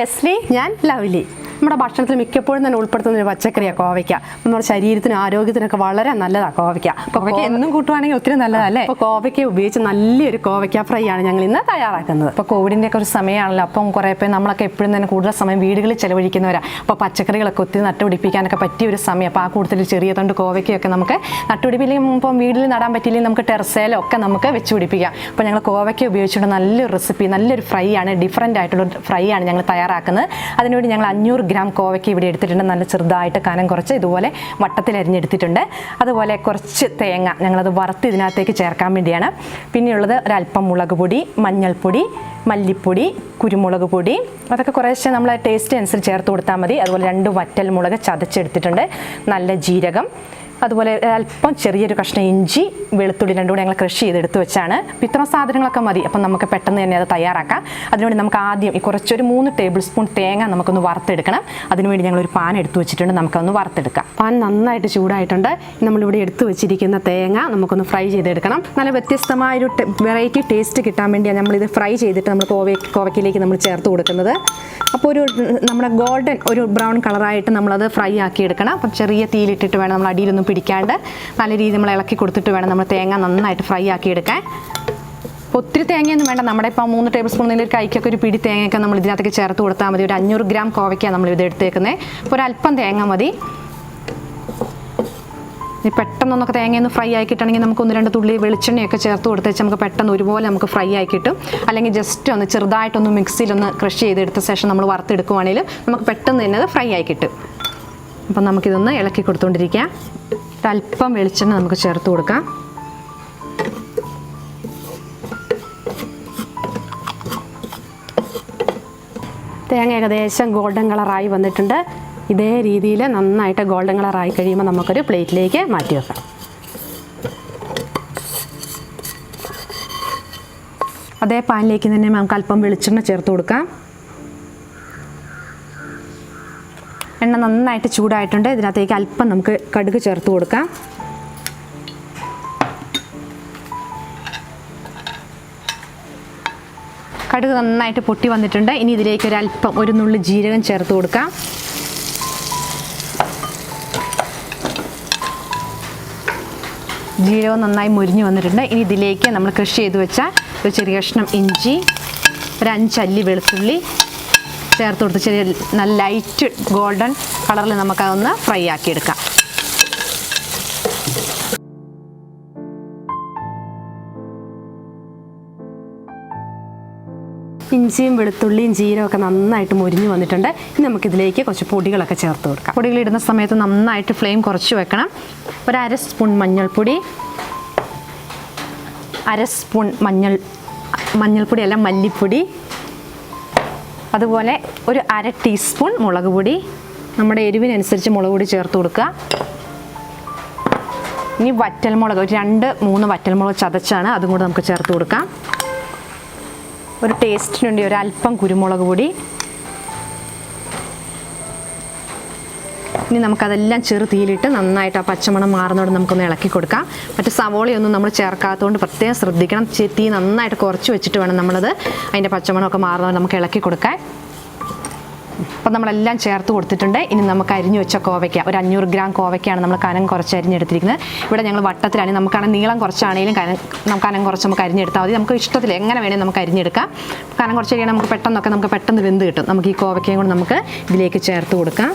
Leslie, ഞാൻ lovely. നമ്മുടെ ഭക്ഷണത്തിൽ മിക്കപ്പോഴും തന്നെ ഉൾപ്പെടുത്തുന്ന ഒരു പച്ചക്കറിയാണ് കോവയ്ക്ക. നമ്മുടെ ശരീരത്തിനും ആരോഗ്യത്തിനൊക്കെ വളരെ നല്ലതാണ് കോവയ്ക്ക. കോവയ്ക്ക എന്നും കൂട്ടുവാണെങ്കിൽ ഒത്തിരി നല്ലതല്ലേ. അപ്പോൾ കോവയ്ക്ക ഉപയോഗിച്ച് നല്ലൊരു കോവയ്ക്ക ഫ്രൈ ആണ് ഞങ്ങൾ ഇന്ന് തയ്യാറാക്കുന്നത്. ഇപ്പോൾ കോവിഡിൻ്റെ ഒക്കെ ഒരു സമയമാണല്ലോ. അപ്പം കുറേ പേർ നമ്മളൊക്കെ എപ്പോഴും തന്നെ കൂടുതൽ സമയം വീടുകളിൽ ചിലവഴിക്കുന്നവരാണ്. അപ്പോൾ പച്ചക്കറികളൊക്കെ ഒത്തിരി നട്ടുപിടിപ്പിക്കാനൊക്കെ പറ്റിയ ഒരു സമയം. അപ്പോൾ ആ കൂടുതൽ ചെറിയ തൊണ്ട് കോവയ്ക്കൊക്കെ നമുക്ക് നട്ടുപിടിപ്പില്ലെങ്കിൽ ഇപ്പം വീട്ടിൽ നടാൻ പറ്റിയില്ലെങ്കിൽ നമുക്ക് ടെറസയിലോ ഒക്കെ നമുക്ക് വെച്ച് പിടിപ്പിക്കാം. അപ്പോൾ ഞങ്ങൾ കോവയ്ക്ക ഉപയോഗിച്ചുകൊണ്ട് നല്ലൊരു റെസിപ്പി, നല്ലൊരു ഫ്രൈ ആണ്, ഡിഫറൻ്റ് ആയിട്ടുള്ള ഫ്രൈ ആണ് ഞങ്ങൾ തയ്യാറാക്കുന്നത്. അതിനുവേണ്ടി ഞങ്ങൾ 500 ഗ്രാം കോവയ്ക്ക് ഇവിടെ എടുത്തിട്ടുണ്ട്. നല്ല ചെറുതായിട്ട് കനം കുറച്ച് ഇതുപോലെ വട്ടത്തിൽ അരിഞ്ഞെടുത്തിട്ടുണ്ട്. അതുപോലെ കുറച്ച് തേങ്ങ ഞങ്ങളത് വറുത്ത് ഇതിനകത്തേക്ക് ചേർക്കാൻ വേണ്ടിയാണ്. പിന്നെയുള്ളത് ഒരല്പം മുളക് പൊടി, മഞ്ഞൾപ്പൊടി, മല്ലിപ്പൊടി, കുരുമുളക് പൊടി, അതൊക്കെ കുറേശ്ശെ നമ്മളെ ടേസ്റ്റ് അനുസരിച്ച് ചേർത്ത് കൊടുത്താൽ മതി. അതുപോലെ 2 വറ്റൽ മുളക് ചതച്ചെടുത്തിട്ടുണ്ട്, നല്ല ജീരകം, അതുപോലെ അല്പം ചെറിയൊരു കഷ്ണം ഇഞ്ചി, വെളുത്തുള്ളി 2 കൂടെ ഞങ്ങൾ ക്രഷ് ചെയ്തെടുത്ത് വെച്ചാണ്. അപ്പോൾ ഇത്ര സാധനങ്ങളൊക്കെ മതി. അപ്പം നമുക്ക് പെട്ടെന്ന് തന്നെ അത് തയ്യാറാക്കാം. അതിനുവേണ്ടി നമുക്ക് ആദ്യം ഈ കുറച്ചൊരു 3 ടേബിൾ സ്പൂൺ തേങ്ങ നമുക്കൊന്ന് വറുത്തെടുക്കണം. അതിനുവേണ്ടി ഞങ്ങളൊരു പാൻ എടുത്ത് വെച്ചിട്ടുണ്ട്, നമുക്കൊന്ന് വറുത്തെടുക്കാം. പാൻ നന്നായിട്ട് ചൂടായിട്ടുണ്ട്. നമ്മളിവിടെ എടുത്ത് വെച്ചിരിക്കുന്ന തേങ്ങ നമുക്കൊന്ന് ഫ്രൈ ചെയ്തെടുക്കണം. നല്ല വ്യത്യസ്തമായൊരു വെറൈറ്റി ടേസ്റ്റ് കിട്ടാൻ വേണ്ടിയാണ് നമ്മളിത് ഫ്രൈ ചെയ്തിട്ട് നമ്മൾ കോവയ്ക്കയിലേക്ക് നമ്മൾ ചേർത്ത് കൊടുക്കുന്നത്. അപ്പോൾ നമ്മുടെ ഗോൾഡൻ ഒരു ബ്രൗൺ കളറായിട്ട് നമ്മളത് ഫ്രൈ ആക്കി എടുക്കണം. അപ്പം ചെറിയ തീയിലിട്ടിട്ട് വേണം നമ്മൾ അടിയിലൊന്നും പിടിക്കാണ്ട് നല്ല രീതിയിൽ നമ്മൾ ഇളക്കി കൊടുത്തിട്ട് വേണം നമ്മൾ തേങ്ങ നന്നായിട്ട് ഫ്രൈ ആക്കി എടുക്കാൻ. ഒത്തിരി തേങ്ങയൊന്നും വേണ്ട. നമ്മുടെ ഇപ്പോൾ 3 ടേബിൾ സ്പൂൺ ഒരു കൈക്കൊക്കെ ഒരു പിടി തേങ്ങയൊക്കെ നമ്മൾ ഇതിനകത്തേക്ക് ചേർത്ത് കൊടുത്താൽ മതി. ഒരു 500 ഗ്രാം കോവയ്ക്കാണ് നമ്മൾ ഇത് എടുത്തേക്കുന്നത്. അപ്പോൾ ഒരല്പം തേങ്ങ മതി. പെട്ടെന്നൊന്നൊക്കെ തേങ്ങയൊന്ന് ഫ്രൈ ആയി കിട്ടണമെങ്കിൽ നമുക്ക് 1-2 തുള്ളി വെളിച്ചെണ്ണയൊക്കെ ചേർത്ത് കൊടുത്തേച്ച് നമുക്ക് പെട്ടെന്ന് ഒരുപോലെ നമുക്ക് ഫ്രൈ ആയി കിട്ടും. അല്ലെങ്കിൽ ജസ്റ്റ് ഒന്ന് ചെറുതായിട്ടൊന്ന് മിക്സിയിലൊന്ന് ക്രഷ് ചെയ്തെടുത്ത ശേഷം നമ്മൾ വറുത്തെടുക്കുവാണെങ്കിലും നമുക്ക് പെട്ടെന്ന് തന്നെ അത് ഫ്രൈ ആയി കിട്ടും. അപ്പം നമുക്കിതൊന്ന് ഇളക്കി കൊടുത്തുകൊണ്ടിരിക്കാം. ഒരല്പം വെളിച്ചെണ്ണ നമുക്ക് ചേർത്ത് കൊടുക്കാം. തേങ്ങ ഏകദേശം ഗോൾഡൻ കളറായി വന്നിട്ടുണ്ട്. ഇതേ രീതിയിൽ നന്നായിട്ട് ഗോൾഡൻ കളറായി കഴിയുമ്പോൾ നമുക്കൊരു പ്ലേറ്റിലേക്ക് മാറ്റി വെക്കാം. അതേ പാനിലേക്ക് തന്നെ നമുക്ക് അല്പം വെളിച്ചെണ്ണ ചേർത്ത് കൊടുക്കാം. എണ്ണ നന്നായിട്ട് ചൂടായിട്ടുണ്ട്. ഇതിനകത്തേക്ക് അല്പം നമുക്ക് കടുക് ചേർത്ത് കൊടുക്കാം. കടുക് നന്നായിട്ട് പൊട്ടി വന്നിട്ടുണ്ട്. ഇനി ഇതിലേക്ക് ഒരു നുള്ളി ജീരകം ചേർത്ത് കൊടുക്കാം. ജീരകം നന്നായി മുരിഞ്ഞ് വന്നിട്ടുണ്ട്. ഇനി ഇതിലേക്ക് നമ്മൾ ക്രഷ് ചെയ്ത് വെച്ച ഒരു ചെറിയ കഷ്ണം ഇഞ്ചി, ഒരു 5 അല്ലി വെളുത്തുള്ളി ചേർത്ത് കൊടുത്ത് ചെറിയ നല്ല ലൈറ്റ് ഗോൾഡൻ കളറിൽ നമുക്കതൊന്ന് ഫ്രൈ ആക്കിയെടുക്കാം. ഇഞ്ചിയും വെളുത്തുള്ളിയും ജീരകമൊക്കെ നന്നായിട്ട് മുരിഞ്ഞ് വന്നിട്ടുണ്ട്. ഇനി നമുക്കിതിലേക്ക് കുറച്ച് പൊടികളൊക്കെ ചേർത്ത് കൊടുക്കാം. പൊടികളിടുന്ന സമയത്ത് നന്നായിട്ട് ഫ്ലെയിം കുറച്ച് വെക്കണം. ഒരു 1/2 സ്പൂൺ മഞ്ഞൾപ്പൊടി, 1/2 സ്പൂൺ മഞ്ഞൾപ്പൊടിയല്ല മല്ലിപ്പൊടി, അതുപോലെ ഒരു 1/2 ടീസ്പൂൺ മുളക് പൊടി. നമ്മുടെ എരിവിനനുസരിച്ച് മുളക് പൊടി ചേർത്ത് കൊടുക്കുക. ഇനി വറ്റൽമുളക് ഒരു 2-3 വറ്റൽമുളക് ചതച്ചാണ്, അതും കൂടെ നമുക്ക് ചേർത്ത് കൊടുക്കാം. ഒരു ടേസ്റ്റിന് വേണ്ടി ഒരല്പം കുരുമുളക് പൊടി. ഇനി നമുക്കതെല്ലാം ചെറു തീയിലിട്ട് നന്നായിട്ട് ആ പച്ചമണം മാറുന്നതോടെ നമുക്കൊന്ന് ഇളക്കി കൊടുക്കാം. മറ്റ് സവോളയൊന്നും നമ്മൾ ചേർക്കാത്തതുകൊണ്ട് പ്രത്യേകം ശ്രദ്ധിക്കണം. തീ നന്നായിട്ട് കുറച്ച് വെച്ചിട്ട് വേണം നമ്മളത് അതിൻ്റെ പച്ചമണമൊക്കെ മാറുന്നതോടെ നമുക്ക് ഇളക്കി കൊടുക്കാൻ. അപ്പം നമ്മളെല്ലാം ചേർത്ത് കൊടുത്തിട്ടുണ്ട്. ഇനി നമുക്ക് അരിഞ്ഞു വെച്ച കോവയ്ക്ക, ഒരു 500 ഗ്രാം കോവയ്ക്കാണ് നമ്മൾ കനം കുറച്ച് അരിഞ്ഞെടുത്തിരിക്കുന്നത്. ഇവിടെ ഞങ്ങൾ വട്ടത്തിലാണ്, നമുക്കാണെങ്കിൽ നീളം കുറച്ചാണെങ്കിലും കനം കുറച്ച് നമുക്ക് അരിഞ്ഞെടുത്താൽ മതി. നമുക്ക് ഇഷ്ടത്തിൽ എങ്ങനെ വേണമെങ്കിൽ നമുക്ക് അരിഞ്ഞെടുക്കാം. കനം കുറച്ച് കഴിയാൻ നമുക്ക് പെട്ടെന്ന് വെന്ത് കിട്ടും. നമുക്ക് ഈ കോവയ്ക്കയും കൂടെ നമുക്ക് ഇതിലേക്ക് ചേർത്ത് കൊടുക്കാം.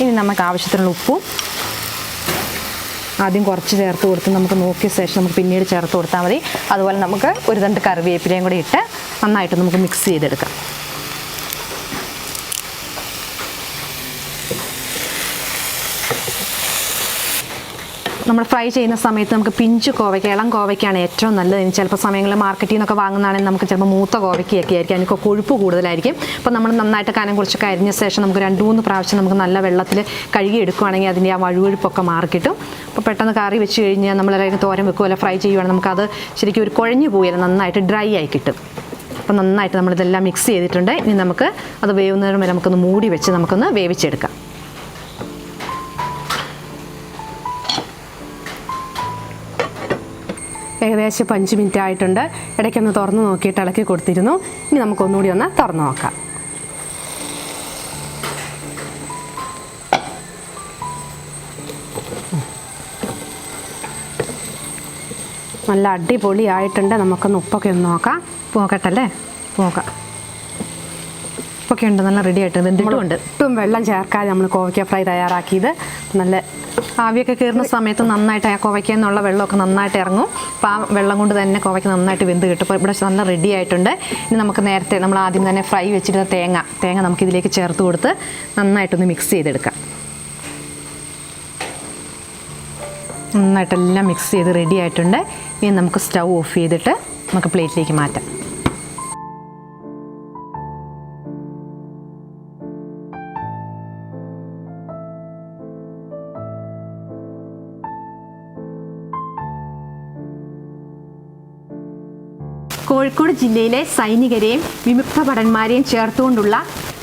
ഇനി നമുക്ക് ആവശ്യത്തിനുള്ള ഉപ്പും ആദ്യം കുറച്ച് ചേർത്ത് കൊടുത്ത് നമുക്ക് നോക്കിയ ശേഷം നമുക്ക് പിന്നീട് ചേർത്ത് കൊടുത്താൽ മതി. അതുപോലെ നമുക്ക് ഒരു 2 കറിവേപ്പിലയും കൂടി ഇട്ട് നന്നായിട്ട് നമുക്ക് മിക്സ് ചെയ്തെടുക്കാം. നമ്മൾ ഫ്രൈ ചെയ്യുന്ന സമയത്ത് നമുക്ക് പിഞ്ച് കോവയ്ക്ക, ഇളം കോവയ്ക്കാണ് ഏറ്റവും നല്ലത്. ചിലപ്പോൾ സമയങ്ങളിൽ മാർക്കറ്റിൽ നിന്നൊക്കെ വാങ്ങുന്നതാണെങ്കിൽ നമുക്ക് ചിലപ്പോൾ മൂത്ത കോവയ്ക്കൊക്കെ ആയിരിക്കും, അതിനൊക്കെ കൊഴുപ്പ് കൂടുതലായിരിക്കും. അപ്പോൾ നമ്മൾ നന്നായിട്ട് കനം കുറച്ചൊക്കെ അരിഞ്ഞ ശേഷം നമുക്ക് 2-3 പ്രാവശ്യം നമുക്ക് നല്ല വെള്ളത്തിൽ കഴുകി എടുക്കുകയാണെങ്കിൽ അതിൻ്റെ ആ വഴുവഴുപ്പൊക്കെ മാറിക്കിട്ടും. അപ്പോൾ പെട്ടെന്ന് കറി വെച്ച് കഴിഞ്ഞാൽ നമ്മളതിലേക്ക് തോരൻ വെക്കുകയല്ല ഫ്രൈ ചെയ്യുകയാണെങ്കിൽ നമുക്കത് ശരിക്കും ഒരു കുഴഞ്ഞു പോയാൽ നന്നായിട്ട് ഡ്രൈ ആയി കിട്ടും. അപ്പോൾ നന്നായിട്ട് നമ്മളിതെല്ലാം മിക്സ് ചെയ്തിട്ടുണ്ട്. ഇനി നമുക്ക് അത് വേവുന്നതിന് വരെ നമുക്കൊന്ന് മൂടി വെച്ച് നമുക്കൊന്ന് വേവിച്ചെടുക്കാം. ഏകദേശം 5 മിനിറ്റ് ആയിട്ടുണ്ട്. ഇടയ്ക്കൊന്ന് തുറന്ന് നോക്കിയിട്ട് ഇളക്കി കൊടുത്തിരുന്നു. ഇനി നമുക്കൊന്നുകൂടി ഒന്ന് തുറന്ന് നോക്കാം. നല്ല അടിപൊളിയായിട്ടുണ്ട്. നമുക്കൊന്ന് ഉപ്പൊക്കെ ഒന്ന് നോക്കാം. നോക്കട്ടല്ലേ, നോക്കാം. ഉപ്പൊക്കെ ഉണ്ട്, നല്ല റെഡി ആയിട്ട് വെന്തിട്ടുമുണ്ട്. ഒട്ടും വെള്ളം ചേർക്കാതെ നമ്മൾ കോവയ്ക്ക ഫ്രൈ തയ്യാറാക്കിയത്. നല്ല ആവിയൊക്കെ കയറുന്ന സമയത്ത് നന്നായിട്ട് ആ കോവയ്ക്ക എന്നുള്ള വെള്ളമൊക്കെ നന്നായിട്ട് ഇറങ്ങും. അപ്പോൾ ആ വെള്ളം കൊണ്ട് തന്നെ കോവയ്ക്ക് നന്നായിട്ട് വെന്ത് കിട്ടും. അപ്പോൾ ഇവിടെ നല്ല റെഡി ആയിട്ടുണ്ട്. ഇനി നമുക്ക് നേരത്തെ നമ്മൾ ആദ്യം തന്നെ ഫ്രൈ വെച്ചിട്ട് തേങ്ങ നമുക്കിതിലേക്ക് ചേർത്ത് കൊടുത്ത് നന്നായിട്ടൊന്ന് മിക്സ് ചെയ്തെടുക്കാം. നന്നായിട്ടെല്ലാം മിക്സ് ചെയ്ത് റെഡി ആയിട്ടുണ്ട്. ഇനി നമുക്ക് സ്റ്റൗ ഓഫ് ചെയ്തിട്ട് നമുക്ക് പ്ലേറ്റിലേക്ക് മാറ്റാം. കോഴിക്കോട് ജില്ലയിലെ സൈനികരെയും വിമുക്ത ഭടന്മാരെയും ചേർത്തുകൊണ്ടുള്ള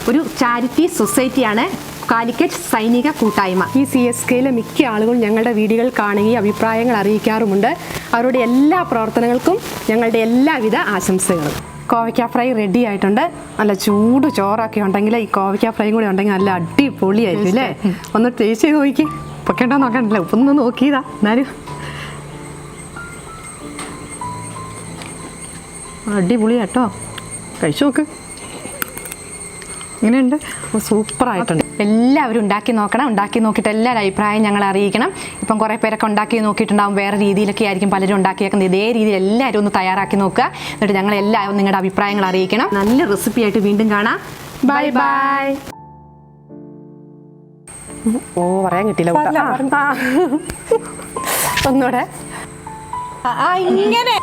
ഒരു ചാരിറ്റി സൊസൈറ്റിയാണ് കാലിക്കറ്റ് സൈനിക കൂട്ടായ്മ. ഈ CSKയിലെ മിക്ക ആളുകളും ഞങ്ങളുടെ വീഡിയോകൾ കാണുകയും അഭിപ്രായങ്ങൾ അറിയിക്കാറുമുണ്ട്. അവരുടെ എല്ലാ പ്രവർത്തനങ്ങൾക്കും ഞങ്ങളുടെ എല്ലാവിധ ആശംസകളും. കോവയ്ക്ക ഫ്രൈ റെഡി ആയിട്ടുണ്ട്. നല്ല ചൂട് ചോറൊക്കെ ഉണ്ടെങ്കിൽ ഈ കോവയ്ക്ക ഫ്രൈ കൂടി ഉണ്ടെങ്കിൽ നല്ല അടിപൊളിയായിരിക്കും അല്ലേ? ഒന്ന് ടേസ്റ്റ് ചെയ്ത് നോക്കി. ഉപ്പൊക്കെ ഉണ്ടോ നോക്കണ്ടല്ലോ, ഉപ്പൊന്ന് നോക്കിയതാ. എന്നാലും അടിപൊളി കേട്ടോ, കഴിച്ചു നോക്ക്. ഇങ്ങനെയുണ്ട്, സൂപ്പറായിട്ടുണ്ട്. എല്ലാവരും ഉണ്ടാക്കി നോക്കണം. ഉണ്ടാക്കി നോക്കിയിട്ട് എല്ലാവരും അഭിപ്രായം ഞങ്ങളെ അറിയിക്കണം. ഇപ്പം കുറേ പേരൊക്കെ ഉണ്ടാക്കി നോക്കിയിട്ടുണ്ടാവും, വേറെ രീതിയിലൊക്കെ ആയിരിക്കും പലരും ഉണ്ടാക്കിയേക്കുന്നത്. ഇതേ രീതിയിൽ എല്ലാവരും ഒന്ന് തയ്യാറാക്കി നോക്കുക. എന്നിട്ട് ഞങ്ങൾ എല്ലാവരും നിങ്ങളുടെ അഭിപ്രായങ്ങൾ അറിയിക്കണം. നല്ല റെസിപ്പി ആയിട്ട് വീണ്ടും കാണാം. Bye bye. പറയാൻ കിട്ടിയില്ല. ഒന്നുകൂടെ ഇങ്ങനെ